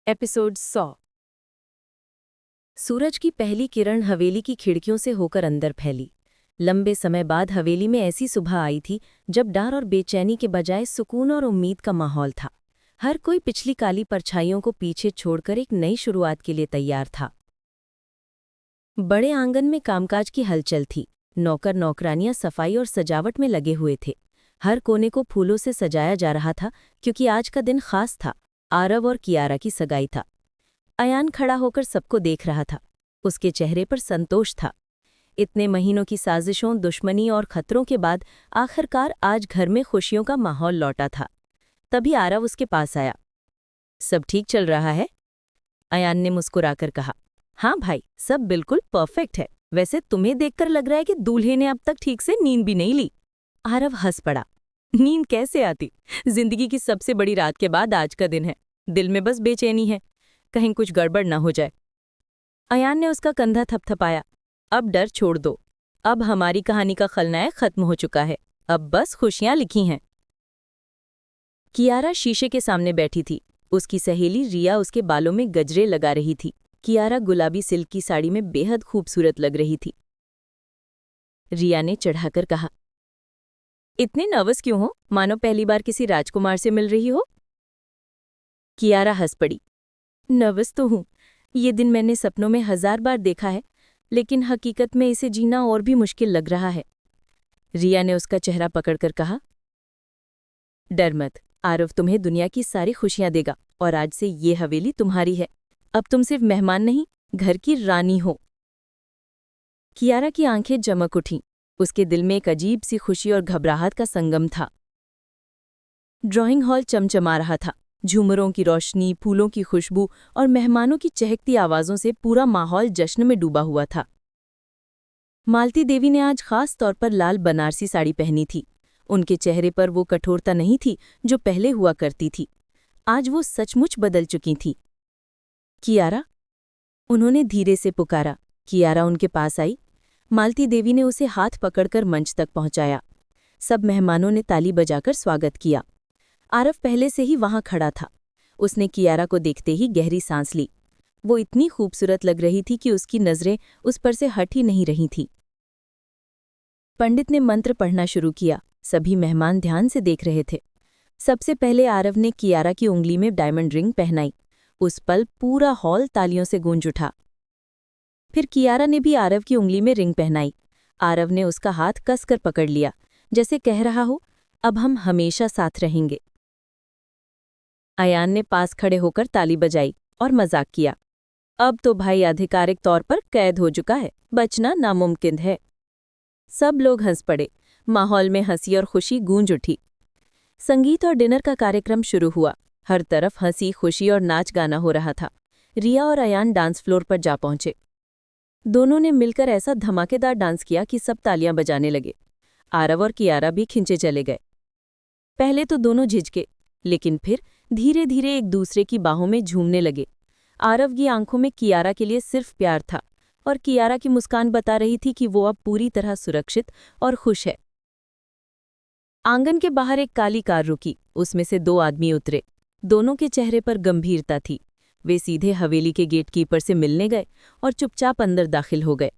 Episode 100। सूरज की पहली किरण हवेली की खिड़कियों से होकर अंदर फैली। लंबे समय बाद हवेली में ऐसी सुबह आई थी जब डर और बेचैनी के बजाय सुकून और उम्मीद का माहौल था। हर कोई पिछली काली परछाइयों को पीछे छोड़कर एक नई शुरुआत के लिए तैयार था। बड़े आंगन में कामकाज की हलचल थी। नौकर नौकरानियां सफाई और सजावट में लगे हुए थे। हर कोने को फूलों से सजाया जा रहा था क्योंकि आज का दिन खास था। आरव और कियारा की सगाई था। अयान खड़ा होकर सबको देख रहा था। उसके चेहरे पर संतोष था। इतने महीनों की साजिशों, दुश्मनी और खतरों के बाद आखिरकार आज घर में खुशियों का माहौल लौटा था। तभी आरव उसके पास आया। सब ठीक चल रहा है? अयान ने मुस्कुराकर कहा। हाँ भाई, सब बिल्कुल परफेक्ट है। वैसे तुम्हें देखकर लग रहा है कि दूल्हे ने अब तक ठीक से नींद भी नहीं ली। आरव हंस पड़ा। नींद कैसे आती? जिंदगी की सबसे बड़ी रात के बाद आज का दिन है। दिल में बस बेचैनी है, कहीं कुछ गड़बड़ ना हो जाए। अयान ने उसका कंधा थपथपाया। अब डर छोड़ दो। अब हमारी कहानी का खलनायक खत्म हो चुका है। अब बस खुशियां लिखी हैं। कियारा शीशे के सामने बैठी थी। उसकी सहेली रिया उसके बालों में गजरे लगा रही थी। कियारा गुलाबी सिल्क की साड़ी में बेहद खूबसूरत लग रही थी। रिया ने चढ़ाकर कहा, इतने नर्वस क्यों हो? मानो पहली बार किसी राजकुमार से मिल रही हो। कियारा हंस पड़ी। नर्वस तो हूं। ये दिन मैंने सपनों में 1000 बार देखा है, लेकिन हकीकत में इसे जीना और भी मुश्किल लग रहा है। रिया ने उसका चेहरा पकड़कर कहा, डर मत, आरव तुम्हें दुनिया की सारी खुशियां देगा और आज से ये हवेली तुम्हारी है। अब तुम सिर्फ मेहमान नहीं, घर की रानी हो। कियारा की आंखें चमक उठीं। उसके दिल में एक अजीब सी खुशी और घबराहट का संगम था। ड्राइंग हॉल चमचमा रहा था। झूमरों की रोशनी, फूलों की खुशबू और मेहमानों की चहकती आवाज़ों से पूरा माहौल जश्न में डूबा हुआ था। मालती देवी ने आज खास तौर पर लाल बनारसी साड़ी पहनी थी। उनके चेहरे पर वो कठोरता नहीं थी जो पहले हुआ करती थी। आज वो सचमुच बदल चुकी थी। कियारा, उन्होंने धीरे से पुकारा। कियारा उनके पास आई। मालती देवी ने उसे हाथ पकड़कर मंच तक पहुंचाया। सब मेहमानों ने ताली बजाकर स्वागत किया। आरव पहले से ही वहां खड़ा था। उसने कियारा को देखते ही गहरी सांस ली। वो इतनी खूबसूरत लग रही थी कि उसकी नजरें उस पर से हट ही नहीं रही थीं। पंडित ने मंत्र पढ़ना शुरू किया। सभी मेहमान ध्यान से देख रहे थे। सबसे पहले आरव ने कियारा की उंगली में डायमंड रिंग पहनाई। उस पल पूरा हॉल तालियों से गूंज उठा। फिर कियारा ने भी आरव की उंगली में रिंग पहनाई। आरव ने उसका हाथ कसकर पकड़ लिया, जैसे कह रहा हो, अब हम हमेशा साथ रहेंगे। अयान ने पास खड़े होकर ताली बजाई और मजाक किया। अब तो भाई आधिकारिक तौर पर कैद हो चुका है, बचना नामुमकिन है। सब लोग हंस पड़े। माहौल में हंसी और खुशी गूंज उठी। संगीत और डिनर का कार्यक्रम शुरू हुआ। हर तरफ हंसी, खुशी और नाच गाना हो रहा था। रिया और अयान डांस फ्लोर पर जा पहुंचे। दोनों ने मिलकर ऐसा धमाकेदार डांस किया कि सब तालियां बजाने लगे। आरव और कियारा भी खिंचे चले गए। पहले तो दोनों झिझके, लेकिन फिर धीरे धीरे एक दूसरे की बाहों में झूमने लगे। आरव की आंखों में कियारा के लिए सिर्फ प्यार था और कियारा की मुस्कान बता रही थी कि वो अब पूरी तरह सुरक्षित और खुश है। आंगन के बाहर एक काली कार रुकी। उसमें से 2 आदमी उतरे। दोनों के चेहरे पर गंभीरता थी। वे सीधे हवेली के गेटकीपर से मिलने गए और चुपचाप अंदर दाखिल हो गए।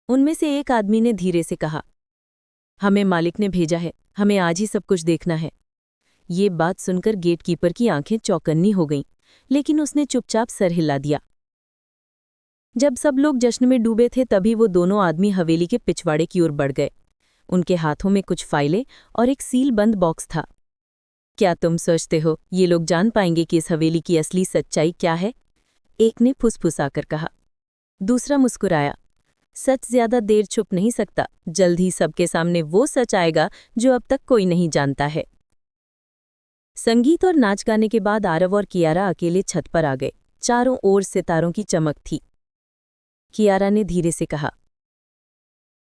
उनमें से एक आदमी ने धीरे से कहा, हमें मालिक ने भेजा है, हमें आज ही सब कुछ देखना है। ये बात सुनकर गेटकीपर की आंखें चौकन्नी हो गईं, लेकिन उसने चुपचाप सर हिला दिया। जब सब लोग जश्न में डूबे थे तभी वो दोनों आदमी हवेली के पिछवाड़े की ओर बढ़ गए। उनके हाथों में कुछ फाइलें और एक सील बंद बॉक्स था। क्या तुम सोचते हो ये लोग जान पाएंगे कि इस हवेली की असली सच्चाई क्या है? एक ने फुसफुसाकर कहा। दूसरा मुस्कुराया। सच ज्यादा देर छुप नहीं सकता। जल्द ही सबके सामने वो सच आएगा जो अब तक कोई नहीं जानता है। संगीत और नाच गाने के बाद आरव और कियारा अकेले छत पर आ गए। चारों ओर सितारों की चमक थी। कियारा ने धीरे से कहा,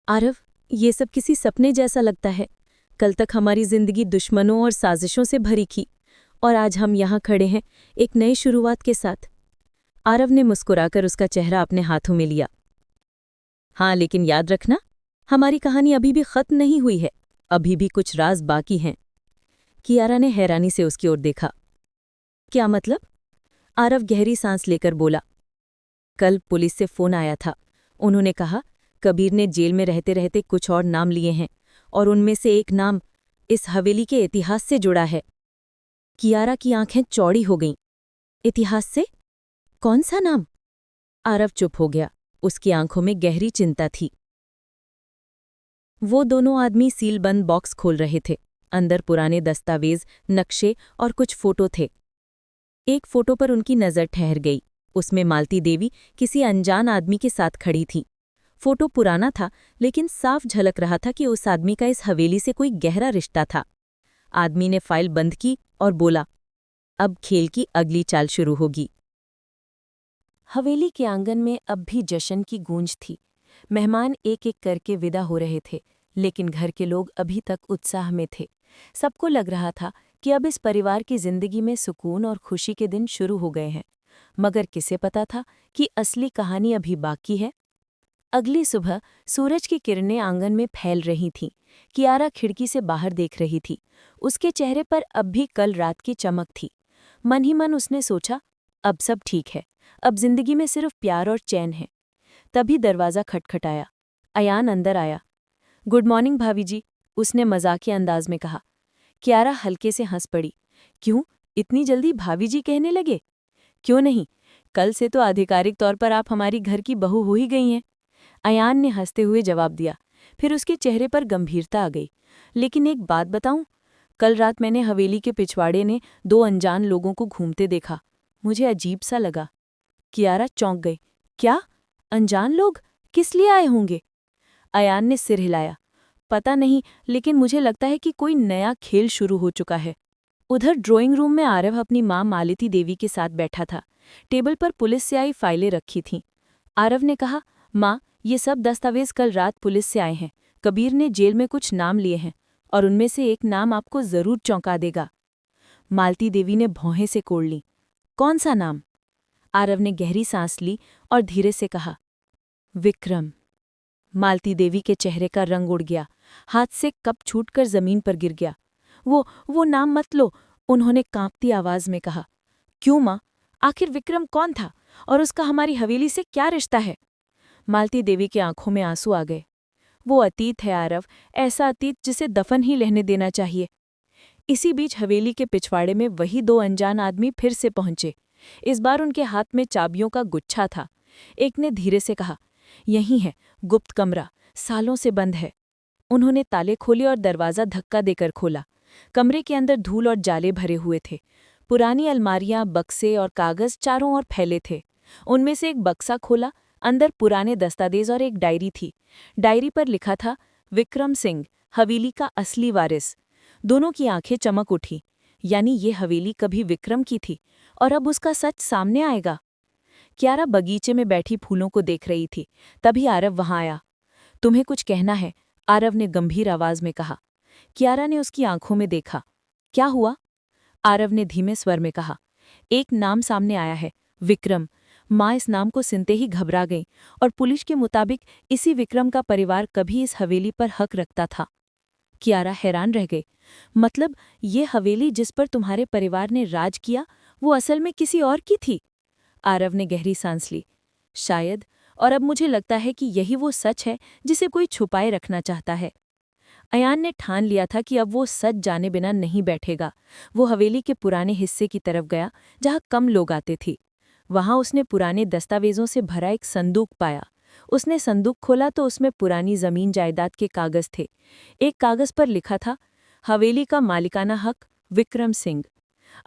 आरव, ये सब किसी सपने जैसा लगता है। कल तक हमारी जिंदगी दुश्मनों और साजिशों से भरी थी और आज हम यहाँ खड़े हैं एक नई शुरुआत के साथ। आरव ने मुस्कुराकर उसका चेहरा अपने हाथों में लिया। हाँ, लेकिन याद रखना, हमारी कहानी अभी भी खत्म नहीं हुई है। अभी भी कुछ राज बाकी हैं। कियारा ने हैरानी से उसकी ओर देखा। क्या मतलब? आरव गहरी सांस लेकर बोला, कल पुलिस से फोन आया था। उन्होंने कहा कबीर ने जेल में रहते रहते कुछ और नाम लिए हैं और उनमें से एक नाम इस हवेली के इतिहास से जुड़ा है। कियारा की आंखें चौड़ी हो गईं। इतिहास से? कौन सा नाम? आरव चुप हो गया। उसकी आंखों में गहरी चिंता थी। वो दोनों आदमी सीलबंद बॉक्स खोल रहे थे। अंदर पुराने दस्तावेज, नक्शे और कुछ फोटो थे। एक फोटो पर उनकी नज़र ठहर गई। उसमें मालती देवी किसी अनजान आदमी के साथ खड़ी थी। फोटो पुराना था, लेकिन साफ झलक रहा था कि उस आदमी का इस हवेली से कोई गहरा रिश्ता था। आदमी ने फाइल बंद की और बोला, अब खेल की अगली चाल शुरू होगी। हवेली के आंगन में अब भी जश्न की गूंज थी। मेहमान एक एक करके विदा हो रहे थे, लेकिन घर के लोग अभी तक उत्साह में थे। सबको लग रहा था कि अब इस परिवार की जिंदगी में सुकून और खुशी के दिन शुरू हो गए हैं। मगर किसे पता था कि असली कहानी अभी बाकी है। अगली सुबह सूरज की किरणें आंगन में फैल रही थीं। कियारा खिड़की से बाहर देख रही थी। उसके चेहरे पर अब भी कल रात की चमक थी। मन ही मन उसने सोचा, अब सब ठीक है, अब जिंदगी में सिर्फ प्यार और चैन है। तभी दरवाज़ा खटखटाया। अयान अंदर आया। गुड मॉर्निंग भाभी जी, उसने मजाकिया अंदाज में कहा। कियारा हल्के से हंस पड़ी। क्यों, इतनी जल्दी भाभी जी कहने लगे? क्यों नहीं, कल से तो आधिकारिक तौर पर आप हमारी घर की बहू हो ही गई हैं। अयान ने हंसते हुए जवाब दिया। फिर उसके चेहरे पर गंभीरता आ गई। लेकिन एक बात बताऊं, कल रात मैंने हवेली के पिछवाड़े ने 2 अनजान लोगों को घूमते देखा। मुझे अजीब सा लगा। कियारा चौंक गई। क्या? अनजान लोग? किस लिए आए होंगे? अयान ने सिर हिलाया। पता नहीं, लेकिन मुझे लगता है कि कोई नया खेल शुरू हो चुका है। उधर ड्राइंग रूम में आरव अपनी मां मालती देवी के साथ बैठा था। टेबल पर पुलिस से आई फाइलें रखी थीं। आरव ने कहा, मां, ये सब दस्तावेज कल रात पुलिस से आए हैं। कबीर ने जेल में कुछ नाम लिए हैं और उनमें से एक नाम आपको जरूर चौंका देगा। मालती देवी ने भौहें से कोड़ ली। कौन सा नाम? आरव ने गहरी सांस ली और धीरे से कहा, विक्रम। मालती देवी के चेहरे का रंग उड़ गया। हाथ से कप छूटकर जमीन पर गिर गया। वो नाम मत लो, उन्होंने कांपती आवाज में कहा। क्यों मां? आखिर विक्रम कौन था और उसका हमारी हवेली से क्या रिश्ता है? मालती देवी की आंखों में आंसू आ गए। वो अतीत है आरव, ऐसा अतीत जिसे दफन ही रहने देना चाहिए। इसी बीच हवेली के पिछवाड़े में वही 2 अनजान आदमी फिर से पहुंचे। इस बार उनके हाथ में चाबियों का गुच्छा था। एक ने धीरे से कहा, यही है, गुप्त कमरा, सालों से बंद है। उन्होंने ताले खोले और दरवाज़ा धक्का देकर खोला। कमरे के अंदर धूल और जाले भरे हुए थे। पुरानी अलमारियां, बक्से और कागज चारों ओर फैले थे। उनमें से एक बक्सा खोला। अंदर पुराने दस्तावेज और एक डायरी थी। डायरी पर लिखा था, विक्रम सिंह, हवेली का असली वारिस। दोनों की आंखें चमक उठी। यानी ये हवेली कभी विक्रम की थी और अब उसका सच सामने आएगा। कियारा बगीचे में बैठी फूलों को देख रही थी। तभी आरव वहां आया। तुम्हें कुछ कहना है? आरव ने गंभीर आवाज में कहा। कियारा ने उसकी आंखों में देखा। क्या हुआ? आरव ने धीमे स्वर में कहा। एक नाम सामने आया है, विक्रम। माँ इस नाम को सुनते ही घबरा गई और पुलिस के मुताबिक इसी विक्रम का परिवार कभी इस हवेली पर हक रखता था। कियारा हैरान रह गई। मतलब ये हवेली जिस पर तुम्हारे परिवार ने राज किया, वो असल में किसी और की थी? आरव ने गहरी सांस ली। शायद, और अब मुझे लगता है कि यही वो सच है जिसे कोई छुपाए रखना चाहता है। अयान ने ठान लिया था कि अब वो सच जाने बिना नहीं बैठेगा। वो हवेली के पुराने हिस्से की तरफ गया जहाँ कम लोग आते थे। वहां उसने पुराने दस्तावेजों से भरा एक संदूक पाया। उसने संदूक खोला तो उसमें पुरानी जमीन जायदाद के कागज थे। एक कागज पर लिखा था, हवेली का मालिकाना हक विक्रम सिंह।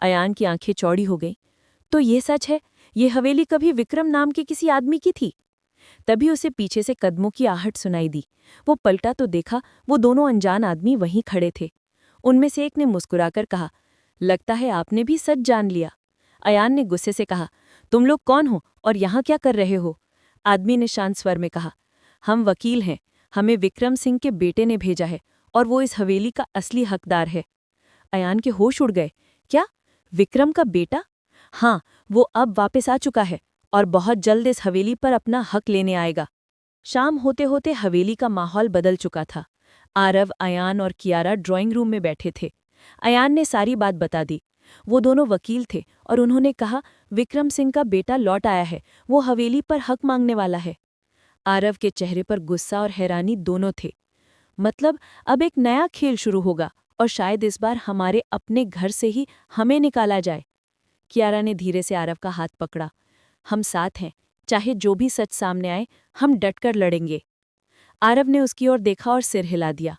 अयान की आंखें चौड़ी हो गईं। तो ये सच है, ये हवेली कभी विक्रम नाम के किसी आदमी की थी। तभी उसे पीछे से कदमों की आहट सुनाई दी। वो पलटा तो देखा, वो दोनों अनजान आदमी वहीं खड़े थे। उनमें से एक ने मुस्कुराकर कहा, लगता है आपने भी सच जान लिया। अयान ने गुस्से से कहा, तुम लोग कौन हो और यहाँ क्या कर रहे हो? आदमी ने शांत स्वर में कहा, हम वकील हैं, हमें विक्रम सिंह के बेटे ने भेजा है और वो इस हवेली का असली हकदार है। अयान के होश उड़ गए। क्या? विक्रम का बेटा? हाँ, वो अब वापस आ चुका है और बहुत जल्द इस हवेली पर अपना हक लेने आएगा। शाम होते होते हवेली का माहौल बदल चुका था। आरव, अयान और कियारा ड्राइंग रूम में बैठे थे। अयान ने सारी बात बता दी। वो दोनों वकील थे और उन्होंने कहा, विक्रम सिंह का बेटा लौट आया है, वो हवेली पर हक मांगने वाला है। आरव के चेहरे पर गुस्सा और हैरानी दोनों थे। मतलब अब एक नया खेल शुरू होगा और शायद इस बार हमारे अपने घर से ही हमें निकाला जाए। कियारा ने धीरे से आरव का हाथ पकड़ा। हम साथ हैं, चाहे जो भी सच सामने आए, हम डटकर लड़ेंगे। आरव ने उसकी ओर देखा और सिर हिला दिया।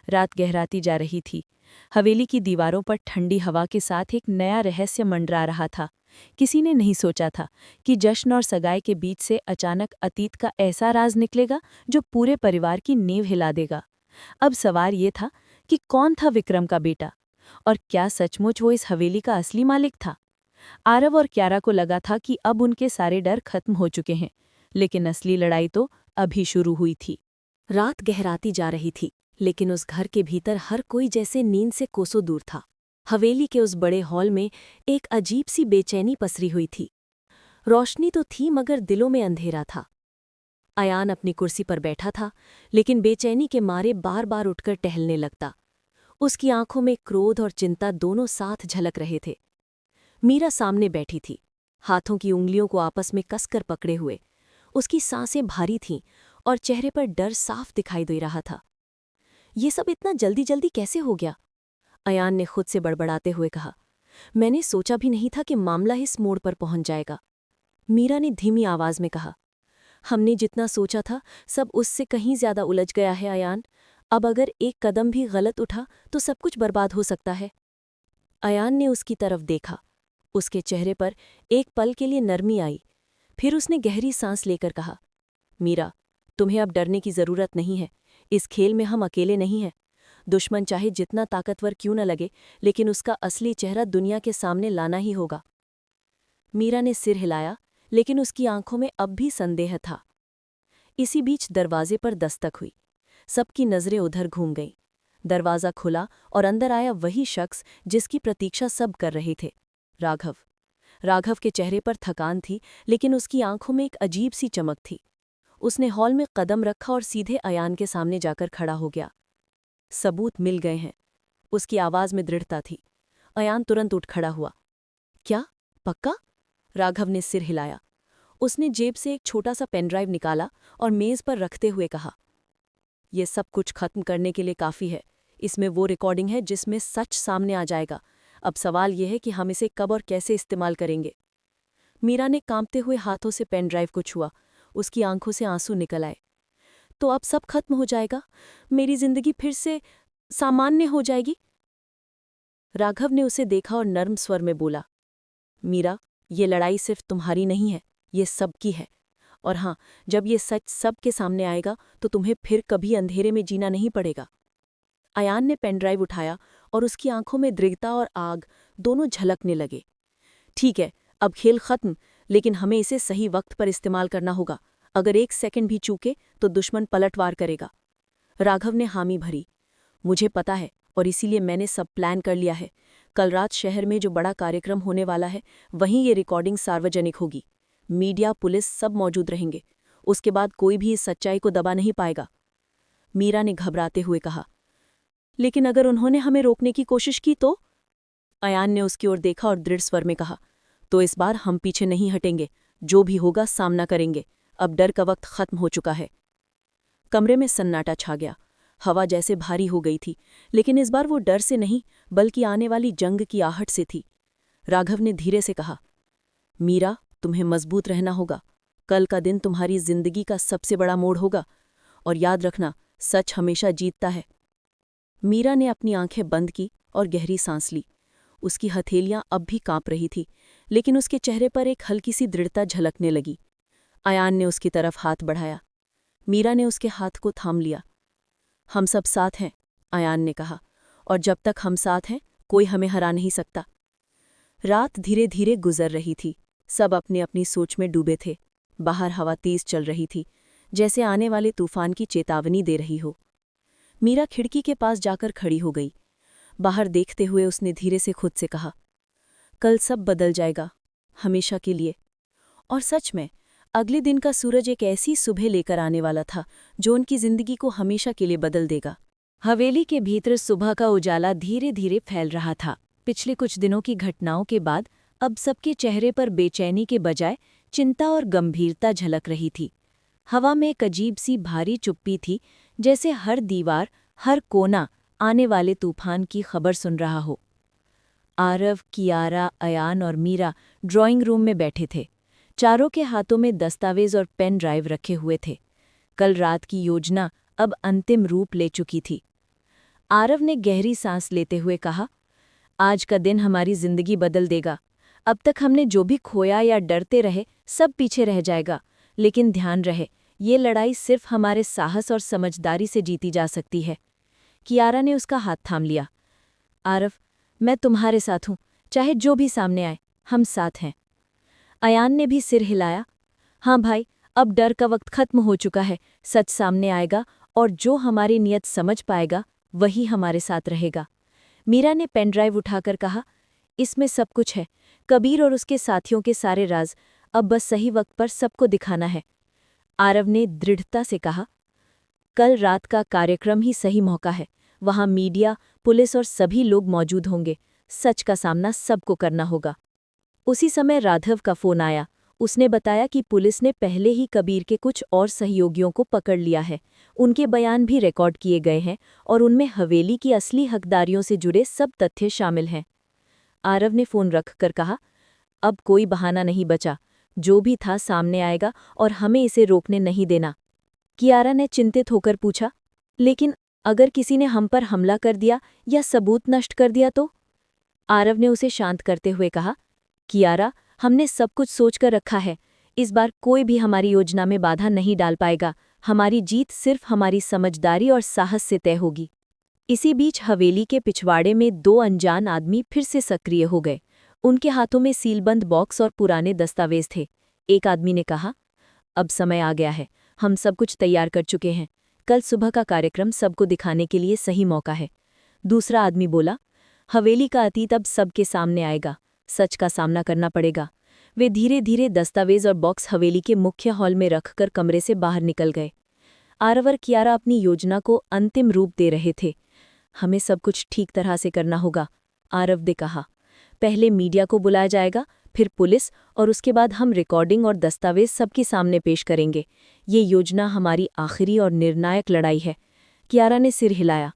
रात गहराती जा रही थी। हवेली की दीवारों पर ठंडी हवा के साथ एक नया रहस्य मंडरा रहा था। किसी ने नहीं सोचा था कि जश्न और सगाई के बीच से अचानक अतीत का ऐसा राज निकलेगा जो पूरे परिवार की नींव हिला देगा। अब सवाल ये था कि कौन था विक्रम का बेटा, और क्या सचमुच वो इस हवेली का असली मालिक था। आरव और क्यारा को लगा था कि अब उनके सारे डर खत्म हो चुके हैं, लेकिन असली लड़ाई तो अभी शुरू हुई थी। रात गहराती जा रही थी, लेकिन उस घर के भीतर हर कोई जैसे नींद से कोसों दूर था। हवेली के उस बड़े हॉल में एक अजीब सी बेचैनी पसरी हुई थी। रोशनी तो थी मगर दिलों में अंधेरा था। अयान अपनी कुर्सी पर बैठा था, लेकिन बेचैनी के मारे बार बार उठकर टहलने लगता। उसकी आंखों में क्रोध और चिंता दोनों साथ झलक रहे थे। मीरा सामने बैठी थी, हाथों की उंगलियों को आपस में कसकर पकड़े हुए। उसकी सांसें भारी थीं और चेहरे पर डर साफ दिखाई दे रहा था। ये सब इतना जल्दी जल्दी कैसे हो गया? अयान ने खुद से बड़बड़ाते हुए कहा। मैंने सोचा भी नहीं था कि मामला इस मोड़ पर पहुंच जाएगा। मीरा ने धीमी आवाज में कहा। हमने जितना सोचा था सब उससे कहीं ज्यादा उलझ गया है अयान। अब अगर एक कदम भी गलत उठा तो सब कुछ बर्बाद हो सकता है। अयान ने उसकी तरफ देखा। उसके चेहरे पर एक पल के लिए नरमी आई। फिर उसने गहरी सांस लेकर कहा, मीरा, तुम्हें अब डरने की जरूरत नहीं है। इस खेल में हम अकेले नहीं हैं। दुश्मन चाहे जितना ताकतवर क्यों न लगे, लेकिन उसका असली चेहरा दुनिया के सामने लाना ही होगा। मीरा ने सिर हिलाया, लेकिन उसकी आंखों में अब भी संदेह था। इसी बीच दरवाजे पर दस्तक हुई। सबकी नजरें उधर घूम गईं। दरवाज़ा खुला और अंदर आया वही शख्स जिसकी प्रतीक्षा सब कर रहे थे, राघव। राघव के चेहरे पर थकान थी, लेकिन उसकी आंखों में एक अजीब सी चमक थी। उसने हॉल में कदम रखा और सीधे अयान के सामने जाकर खड़ा हो गया। सबूत मिल गए हैं, उसकी आवाज में दृढ़ता थी। अयान तुरंत उठ खड़ा हुआ। क्या? पक्का? राघव ने सिर हिलाया। उसने जेब से एक छोटा सा पेनड्राइव निकाला और मेज पर रखते हुए कहा, यह सब कुछ खत्म करने के लिए काफी है। इसमें वो रिकॉर्डिंग है जिसमें सच सामने आ जाएगा। अब सवाल यह है कि हम इसे कब और कैसे इस्तेमाल करेंगे। मीरा ने कांपते हुए हाथों से पेनड्राइव को छुआ। उसकी आंखों से आंसू निकल आए। तो अब सब खत्म हो जाएगा, मेरी जिंदगी फिर से सामान्य हो जाएगी। राघव ने उसे देखा और नर्म स्वर में बोला, मीरा, ये लड़ाई सिर्फ तुम्हारी नहीं है, ये सबकी है। और हाँ, जब ये सच सबके सामने आएगा तो तुम्हें फिर कभी अंधेरे में जीना नहीं पड़ेगा। अयान ने पेनड्राइव उठाया और उसकी आंखों में दृढ़ता और आग दोनों झलकने लगे। ठीक है, अब खेल खत्म, लेकिन हमें इसे सही वक्त पर इस्तेमाल करना होगा। अगर एक सेकंड भी चूके तो दुश्मन पलटवार करेगा। राघव ने हामी भरी। मुझे पता है, और इसीलिए मैंने सब प्लान कर लिया है। कल रात शहर में जो बड़ा कार्यक्रम होने वाला है, वहीं ये रिकॉर्डिंग सार्वजनिक होगी। मीडिया, पुलिस सब मौजूद रहेंगे। उसके बाद कोई भी इस सच्चाई को दबा नहीं पाएगा। मीरा ने घबराते हुए कहा, लेकिन अगर उन्होंने हमें रोकने की कोशिश की तो? अयान ने उसकी ओर देखा और दृढ़ स्वर में कहा, तो इस बार हम पीछे नहीं हटेंगे। जो भी होगा सामना करेंगे। अब डर का वक्त खत्म हो चुका है। कमरे में सन्नाटा छा गया। हवा जैसे भारी हो गई थी, लेकिन इस बार वो डर से नहीं बल्कि आने वाली जंग की आहट से थी। राघव ने धीरे से कहा, मीरा, तुम्हें मजबूत रहना होगा। कल का दिन तुम्हारी जिंदगी का सबसे बड़ा मोड़ होगा, और याद रखना, सच हमेशा जीतता है। मीरा ने अपनी आंखें बंद की और गहरी सांस ली। उसकी हथेलियां अब भी कांप रही थी, लेकिन उसके चेहरे पर एक हल्की सी दृढ़ता झलकने लगी। अयान ने उसकी तरफ हाथ बढ़ाया। मीरा ने उसके हाथ को थाम लिया। हम सब साथ हैं, अयान ने कहा, और जब तक हम साथ हैं कोई हमें हरा नहीं सकता। रात धीरे धीरे गुजर रही थी। सब अपनी अपनी सोच में डूबे थे। बाहर हवा तेज चल रही थी, जैसे आने वाले तूफान की चेतावनी दे रही हो। मीरा खिड़की के पास जाकर खड़ी हो गई। बाहर देखते हुए उसने धीरे से खुद से कहा, कल सब बदल जाएगा, हमेशा के लिए। और सच में अगले दिन का सूरज एक ऐसी सुबह लेकर आने वाला था जो उनकी जिंदगी को हमेशा के लिए बदल देगा। हवेली के भीतर सुबह का उजाला धीरे धीरे फैल रहा था। पिछले कुछ दिनों की घटनाओं के बाद अब सबके चेहरे पर बेचैनी के बजाय चिंता और गंभीरता झलक रही थी। हवा में एक अजीब सी भारी चुप्पी थी, जैसे हर दीवार, हर कोना आने वाले तूफान की खबर सुन रहा हो। आरव, कियारा, अयान और मीरा ड्राइंग रूम में बैठे थे। चारों के हाथों में दस्तावेज और पेन ड्राइव रखे हुए थे। कल रात की योजना अब अंतिम रूप ले चुकी थी। आरव ने गहरी सांस लेते हुए कहा, आज का दिन हमारी जिंदगी बदल देगा। अब तक हमने जो भी खोया या डरते रहे, सब पीछे रह जाएगा। लेकिन ध्यान रहे, ये लड़ाई सिर्फ हमारे साहस और समझदारी से जीती जा सकती है। कियारा ने उसका हाथ थाम लिया। आरव, मैं तुम्हारे साथ हूं, चाहे जो भी सामने आए, हम साथ हैं। अयान ने भी सिर हिलाया। हाँ भाई, अब डर का वक्त खत्म हो चुका है। सच सामने आएगा और जो हमारी नियत समझ पाएगा वही हमारे साथ रहेगा। मीरा ने पेन ड्राइव उठाकर कहा, इसमें सब कुछ है, कबीर और उसके साथियों के सारे राज। अब बस सही वक्त पर सबको दिखाना है। आरव ने दृढ़ता से कहा, कल रात का कार्यक्रम ही सही मौका है। वहां मीडिया, पुलिस और सभी लोग मौजूद होंगे। सच का सामना सबको करना होगा। उसी समय राघव का फोन आया। उसने बताया कि पुलिस ने पहले ही कबीर के कुछ और सहयोगियों को पकड़ लिया है। उनके बयान भी रिकॉर्ड किए गए हैं और उनमें हवेली की असली हकदारियों से जुड़े सब तथ्य शामिल हैं। आरव ने फोन रखकर कहा, अब कोई बहाना नहीं बचा। जो भी था सामने आएगा और हमें इसे रोकने नहीं देना। कियारा ने चिंतित होकर पूछा, लेकिन अगर किसी ने हम पर हमला कर दिया या सबूत नष्ट कर दिया तो? आरव ने उसे शांत करते हुए कहा, कियारा, हमने सब कुछ सोच कर रखा है। इस बार कोई भी हमारी योजना में बाधा नहीं डाल पाएगा। हमारी जीत सिर्फ हमारी समझदारी और साहस से तय होगी। इसी बीच हवेली के पिछवाड़े में दो अनजान आदमी फिर से सक्रिय हो गए। उनके हाथों में सीलबंद बॉक्स और पुराने दस्तावेज थे। एक आदमी ने कहा, अब समय आ गया है। हम सब कुछ तैयार कर चुके हैं। कल सुबह का कार्यक्रम सबको दिखाने के लिए सही मौका है। दूसरा आदमी बोला, हवेली का अतीत अब सबके सामने आएगा। सच का सामना करना पड़ेगा। वे धीरे धीरे दस्तावेज और बॉक्स हवेली के मुख्य हॉल में रखकर कमरे से बाहर निकल गए। आरव और कियारा अपनी योजना को अंतिम रूप दे रहे थे। हमें सब कुछ ठीक तरह से करना होगा, आरव ने कहा। पहले मीडिया को बुलाया जाएगा, फिर पुलिस, और उसके बाद हम रिकॉर्डिंग और दस्तावेज सबके सामने पेश करेंगे। ये योजना हमारी आखिरी और निर्णायक लड़ाई है। कियारा ने सिर हिलाया।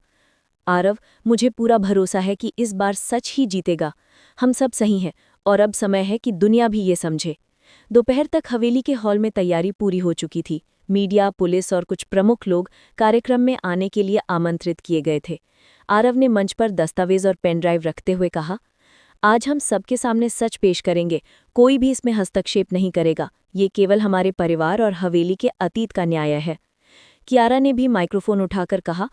आरव, मुझे पूरा भरोसा है कि इस बार सच ही जीतेगा। हम सब सही हैं और अब समय है कि दुनिया भी ये समझे। दोपहर तक हवेली के हॉल में तैयारी पूरी हो चुकी थी। मीडिया, पुलिस और कुछ प्रमुख लोग कार्यक्रम में आने के लिए आमंत्रित किए गए थे। आरव ने मंच पर दस्तावेज और पेन ड्राइव रखते हुए कहा, आज हम सबके सामने सच पेश करेंगे। कोई भी इसमें हस्तक्षेप नहीं करेगा। ये केवल हमारे परिवार और हवेली के अतीत का न्याय है। कियारा ने भी माइक्रोफोन उठाकर कहा,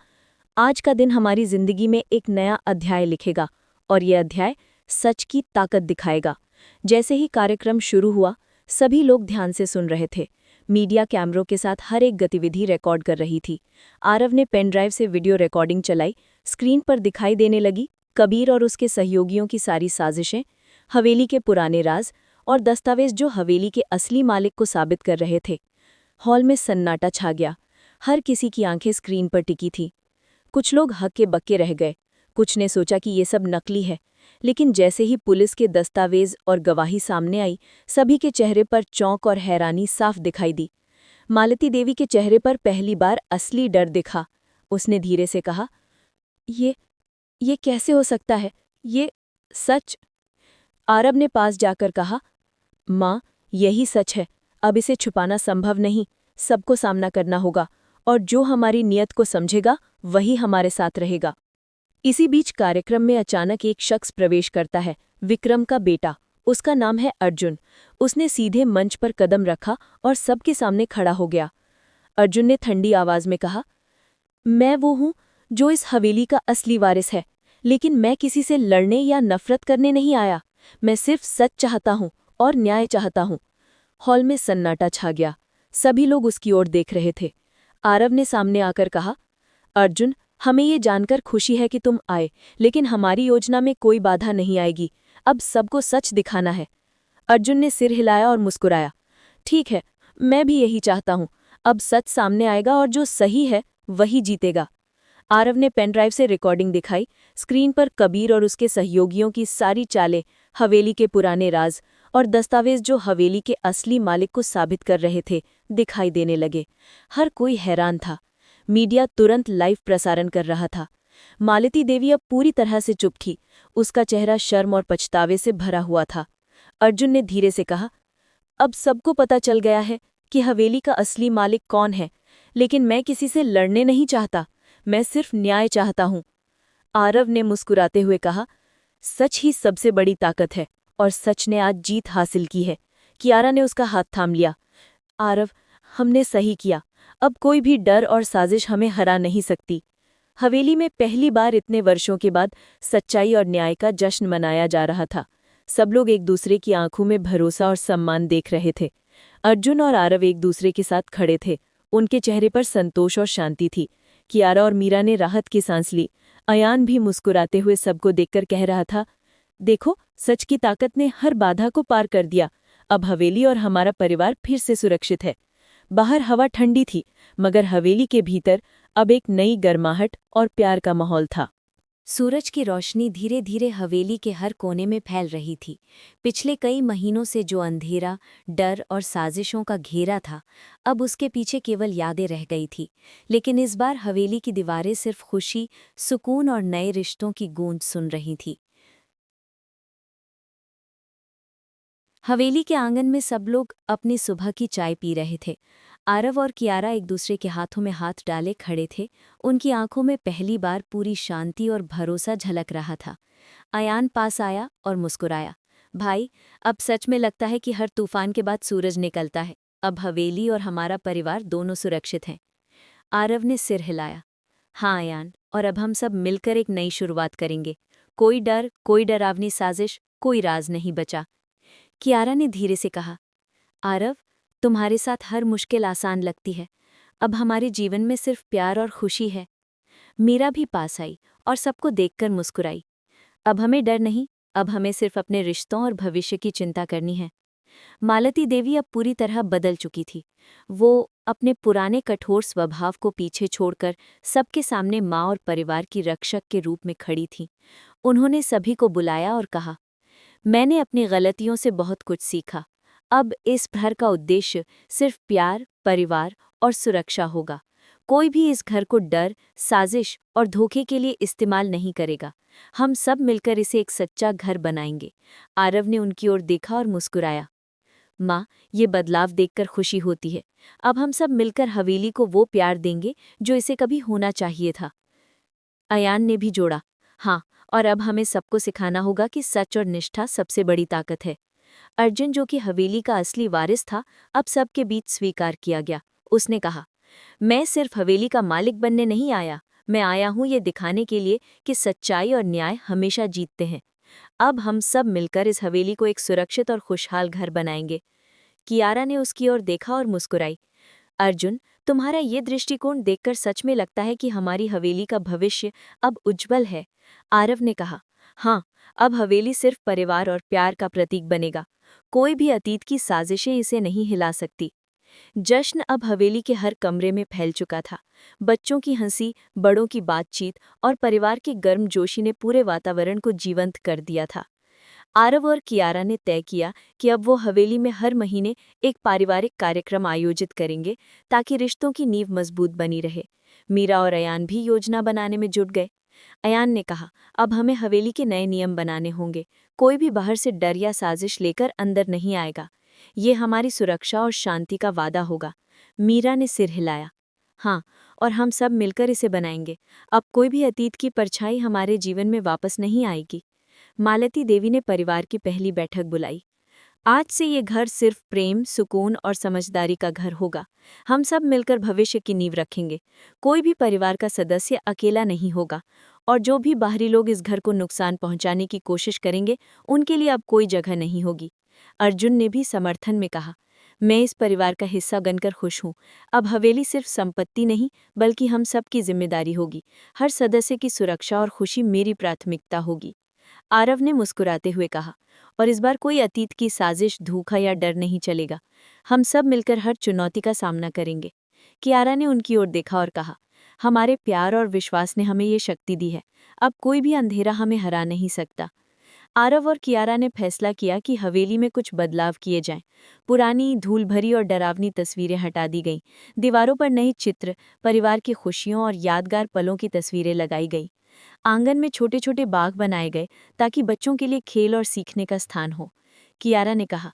आज का दिन हमारी जिंदगी में एक नया अध्याय लिखेगा और ये अध्याय सच की ताकत दिखाएगा। जैसे ही कार्यक्रम शुरू हुआ, सभी लोग ध्यान से सुन रहे थे। मीडिया कैमरों के साथ हर एक गतिविधि रिकॉर्ड कर रही थी। आरव ने पेन ड्राइव से वीडियो रिकॉर्डिंग चलाई। स्क्रीन पर दिखाई देने लगी कबीर और उसके सहयोगियों की सारी साजिशें, हवेली के पुराने राज और दस्तावेज जो हवेली के असली मालिक को साबित कर रहे थे। हॉल में सन्नाटा छा गया। हर किसी की आंखें स्क्रीन पर टिकी थी। कुछ लोग हक्के बक्के रह गए। कुछ ने सोचा कि ये सब नकली है, लेकिन जैसे ही पुलिस के दस्तावेज और गवाही सामने आई, सभी के चेहरे पर चौंक और हैरानी साफ दिखाई दी। मालती देवी के चेहरे पर पहली बार असली डर दिखा। उसने धीरे से कहा, ये कैसे हो सकता है? ये सच? आरव ने पास जाकर कहा, माँ, यही सच है। अब इसे छुपाना संभव नहीं। सबको सामना करना होगा और जो हमारी नियत को समझेगा वही हमारे साथ रहेगा। इसी बीच कार्यक्रम में अचानक एक शख्स प्रवेश करता है, विक्रम का बेटा। उसका नाम है अर्जुन। उसने सीधे मंच पर कदम रखा और सबके सामने खड़ा हो गया। अर्जुन ने ठंडी आवाज में कहा, मैं वो हूं जो इस हवेली का असली वारिस है, लेकिन मैं किसी से लड़ने या नफरत करने नहीं आया। मैं सिर्फ सच चाहता हूं और न्याय चाहता हूं। हॉल में सन्नाटा छा गया। सभी लोग उसकी ओर देख रहे थे। आरव ने सामने आकर कहा, अर्जुन, हमें ये जानकर खुशी है कि तुम आए, लेकिन हमारी योजना में कोई बाधा नहीं आएगी। अब सबको सच दिखाना है। अर्जुन ने सिर हिलाया और मुस्कुराया। ठीक है, मैं भी यही चाहता हूं। अब सच सामने आएगा और जो सही है वही जीतेगा। आरव ने पेन ड्राइव से रिकॉर्डिंग दिखाई। स्क्रीन पर कबीर और उसके सहयोगियों की सारी चालें, हवेली के पुराने राज और दस्तावेज जो हवेली के असली मालिक को साबित कर रहे थे, दिखाई देने लगे। हर कोई हैरान था। मीडिया तुरंत लाइव प्रसारण कर रहा था। मालती देवी अब पूरी तरह से चुप थी। उसका चेहरा शर्म और पछतावे से भरा हुआ था। अर्जुन ने धीरे से कहा, अब सबको पता चल गया है कि हवेली का असली मालिक कौन है, लेकिन मैं किसी से लड़ने नहीं चाहता। मैं सिर्फ न्याय चाहता हूं। आरव ने मुस्कुराते हुए कहा, सच ही सबसे बड़ी ताकत है और सच ने आज जीत हासिल की है। कियारा ने उसका हाथ थाम लिया। आरव, हमने सही किया। अब कोई भी डर और साजिश हमें हरा नहीं सकती। हवेली में पहली बार इतने वर्षों के बाद सच्चाई और न्याय का जश्न मनाया जा रहा था। सब लोग एक दूसरे की आंखों में भरोसा और सम्मान देख रहे थे। अर्जुन और आरव एक दूसरे के साथ खड़े थे। उनके चेहरे पर संतोष और शांति थी। कियारा और मीरा ने राहत की सांस ली। अयान भी मुस्कुराते हुए सबको देखकर कह रहा था, देखो, सच की ताकत ने हर बाधा को पार कर दिया। अब हवेली और हमारा परिवार फिर से सुरक्षित है। बाहर हवा ठंडी थी, मगर हवेली के भीतर अब एक नई गर्माहट और प्यार का माहौल था। सूरज की रोशनी धीरे धीरे हवेली के हर कोने में फैल रही थी। पिछले कई महीनों से जो अंधेरा, डर और साजिशों का घेरा था, अब उसके पीछे केवल यादें रह गई थी। लेकिन इस बार हवेली की दीवारें सिर्फ खुशी, सुकून और नए रिश्तों की गूंज सुन रही थी। हवेली के आंगन में सब लोग अपनी सुबह की चाय पी रहे थे। आरव और कियारा एक दूसरे के हाथों में हाथ डाले खड़े थे। उनकी आंखों में पहली बार पूरी शांति और भरोसा झलक रहा था। अयान पास आया और मुस्कुराया। भाई, अब सच में लगता है कि हर तूफान के बाद सूरज निकलता है। अब हवेली और हमारा परिवार दोनों सुरक्षित हैं। आरव ने सिर हिलाया। हाँ अयान, और अब हम सब मिलकर एक नई शुरुआत करेंगे। कोई डर, कोई डरावनी साजिश, कोई राज नहीं बचा। कियारा ने धीरे से कहा, आरव, तुम्हारे साथ हर मुश्किल आसान लगती है। अब हमारे जीवन में सिर्फ प्यार और खुशी है। मीरा भी पास आई और सबको देखकर मुस्कुराई। अब हमें डर नहीं, अब हमें सिर्फ अपने रिश्तों और भविष्य की चिंता करनी है। मालती देवी अब पूरी तरह बदल चुकी थी। वो अपने पुराने कठोर स्वभाव को पीछे छोड़कर सबके सामने माँ और परिवार की रक्षक के रूप में खड़ी थी। उन्होंने सभी को बुलाया और कहा, मैंने अपनी गलतियों से बहुत कुछ सीखा। अब इस घर का उद्देश्य सिर्फ प्यार, परिवार और सुरक्षा होगा। कोई भी इस घर को डर, साजिश और धोखे के लिए इस्तेमाल नहीं करेगा। हम सब मिलकर इसे एक सच्चा घर बनाएंगे। आरव ने उनकी ओर देखा और मुस्कुराया। माँ, ये बदलाव देखकर खुशी होती है। अब हम सब मिलकर हवेली को वो प्यार देंगे जो इसे कभी होना चाहिए था। अयान ने भी जोड़ा, हाँ, और अब हमें सबको सिखाना होगा कि सच और निष्ठा सबसे बड़ी ताकत है। अर्जुन, जो कि हवेली का असली वारिस था, अब सबके बीच स्वीकार किया गया। उसने कहा, मैं सिर्फ हवेली का मालिक बनने नहीं आया, मैं आया हूं ये दिखाने के लिए कि सच्चाई और न्याय हमेशा जीतते हैं। अब हम सब मिलकर इस हवेली को एक सुरक्षित और खुशहाल घर बनाएंगे। कियारा ने उसकी ओर देखा और मुस्कुराई। अर्जुन, तुम्हारा ये दृष्टिकोण देखकर सच में लगता है कि हमारी हवेली का भविष्य अब उज्जवल है। आरव ने कहा, हाँ, अब हवेली सिर्फ परिवार और प्यार का प्रतीक बनेगा। कोई भी अतीत की साजिशें इसे नहीं हिला सकती। जश्न अब हवेली के हर कमरे में फैल चुका था। बच्चों की हंसी, बड़ों की बातचीत और परिवार की गर्मजोशी ने पूरे वातावरण को जीवंत कर दिया था। आरव और कियारा ने तय किया कि अब वो हवेली में हर महीने एक पारिवारिक कार्यक्रम आयोजित करेंगे ताकि रिश्तों की नींव मजबूत बनी रहे। मीरा और अयान भी योजना बनाने में जुट गए। अयान ने कहा, अब हमें हवेली के नए नियम बनाने होंगे। कोई भी बाहर से डर या साजिश लेकर अंदर नहीं आएगा। ये हमारी सुरक्षा और शांति का वादा होगा। मीरा ने सिर हिलाया। हाँ, और हम सब मिलकर इसे बनाएंगे। अब कोई भी अतीत की परछाई हमारे जीवन में वापस नहीं आएगी। मालती देवी ने परिवार की पहली बैठक बुलाई। आज से ये घर सिर्फ प्रेम, सुकून और समझदारी का घर होगा। हम सब मिलकर भविष्य की नींव रखेंगे। कोई भी परिवार का सदस्य अकेला नहीं होगा, और जो भी बाहरी लोग इस घर को नुकसान पहुंचाने की कोशिश करेंगे, उनके लिए अब कोई जगह नहीं होगी। अर्जुन ने भी समर्थन में कहा, मैं इस परिवार का हिस्सा बनकर खुश हूँ। अब हवेली सिर्फ संपत्ति नहीं, बल्कि हम सब की जिम्मेदारी होगी। हर सदस्य की सुरक्षा और खुशी मेरी प्राथमिकता होगी। आरव ने मुस्कुराते हुए कहा, और इस बार कोई अतीत की साजिश, धोखा या डर नहीं चलेगा। हम सब मिलकर हर चुनौती का सामना करेंगे। कियारा ने उनकी ओर देखा और कहा, हमारे प्यार और विश्वास ने हमें ये शक्ति दी है। अब कोई भी अंधेरा हमें हरा नहीं सकता। आरव और कियारा ने फैसला किया कि हवेली में कुछ बदलाव किए जाएं। पुरानी, धूल भरी और डरावनी तस्वीरें हटा दी गईं। दीवारों पर नए चित्र, परिवार की खुशियों और यादगार पलों की तस्वीरें लगाई गईं। आंगन में छोटे छोटे बाग बनाए गए ताकि बच्चों के लिए खेल और सीखने का स्थान हो। कियारा ने कहा,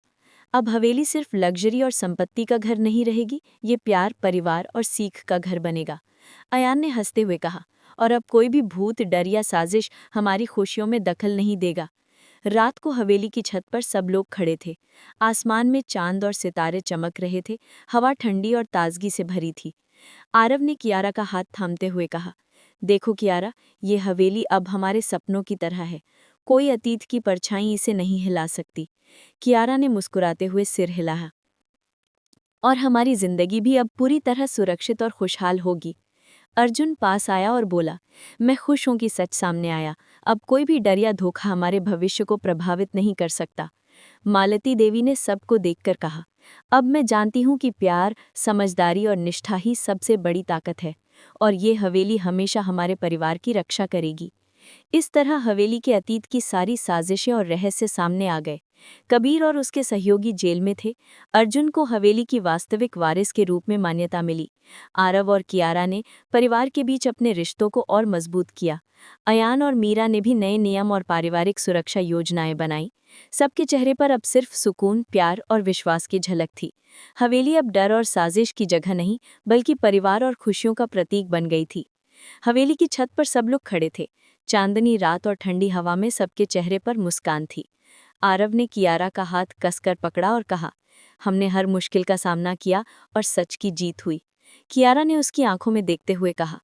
अब हवेली सिर्फ लग्जरी और संपत्ति का घर नहीं रहेगी, ये प्यार, परिवार और सीख का घर बनेगा। अयान ने हंसते हुए कहा, और अब कोई भी भूत, डर या साजिश हमारी खुशियों में दखल नहीं देगा। रात को हवेली की छत पर सब लोग खड़े थे। आसमान में चांद और सितारे चमक रहे थे। हवा ठंडी और ताजगी से भरी थी। आरव ने कियारा का हाथ थामते हुए कहा, देखो कियारा, ये हवेली अब हमारे सपनों की तरह है। कोई अतीत की परछाई इसे नहीं हिला सकती। कियारा ने मुस्कुराते हुए सिर हिलाया। और हमारी जिंदगी भी अब पूरी तरह सुरक्षित और खुशहाल होगी। अर्जुन पास आया और बोला, मैं खुश हूं कि सच सामने आया। अब कोई भी डर या धोखा हमारे भविष्य को प्रभावित नहीं कर सकता। मालती देवी ने सबको देखकर कहा, अब मैं जानती हूं कि प्यार, समझदारी और निष्ठा ही सबसे बड़ी ताकत है, और ये हवेली हमेशा हमारे परिवार की रक्षा करेगी। इस तरह हवेली के अतीत की सारी साजिशें और रहस्य सामने आ गए। कबीर और उसके सहयोगी जेल में थे। अर्जुन को हवेली की वास्तविक वारिस के रूप में मान्यता मिली। आरव और कियारा ने परिवार के बीच अपने रिश्तों को और मजबूत किया। अयान और मीरा ने भी नए नियम और पारिवारिक सुरक्षा योजनाएं बनाई। सबके चेहरे पर अब सिर्फ सुकून, प्यार और विश्वास की झलक थी। हवेली अब डर और साजिश की जगह नहीं, बल्कि परिवार और खुशियों का प्रतीक बन गई थी। हवेली की छत पर सब लोग खड़े थे। चांदनी रात और ठंडी हवा में सबके चेहरे पर मुस्कान थी। आरव ने कियारा का हाथ कसकर पकड़ा और कहा, हमने हर मुश्किल का सामना किया और सच की जीत हुई। कियारा ने उसकी आंखों में देखते हुए कहा,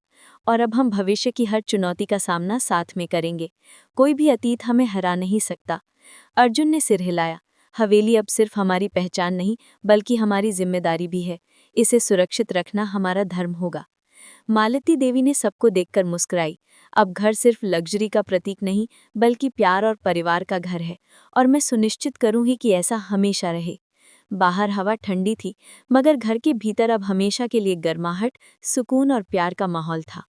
और अब हम भविष्य की हर चुनौती का सामना साथ में करेंगे। कोई भी अतीत हमें हरा नहीं सकता। अर्जुन ने सिर हिलाया। हवेली अब सिर्फ हमारी पहचान नहीं, बल्कि हमारी जिम्मेदारी भी है। इसे सुरक्षित रखना हमारा धर्म होगा। मालती देवी ने सबको देखकर मुस्कुराई। अब घर सिर्फ लग्जरी का प्रतीक नहीं, बल्कि प्यार और परिवार का घर है, और मैं सुनिश्चित करूंगी कि ऐसा हमेशा रहे। बाहर हवा ठंडी थी, मगर घर के भीतर अब हमेशा के लिए गर्माहट, सुकून और प्यार का माहौल था।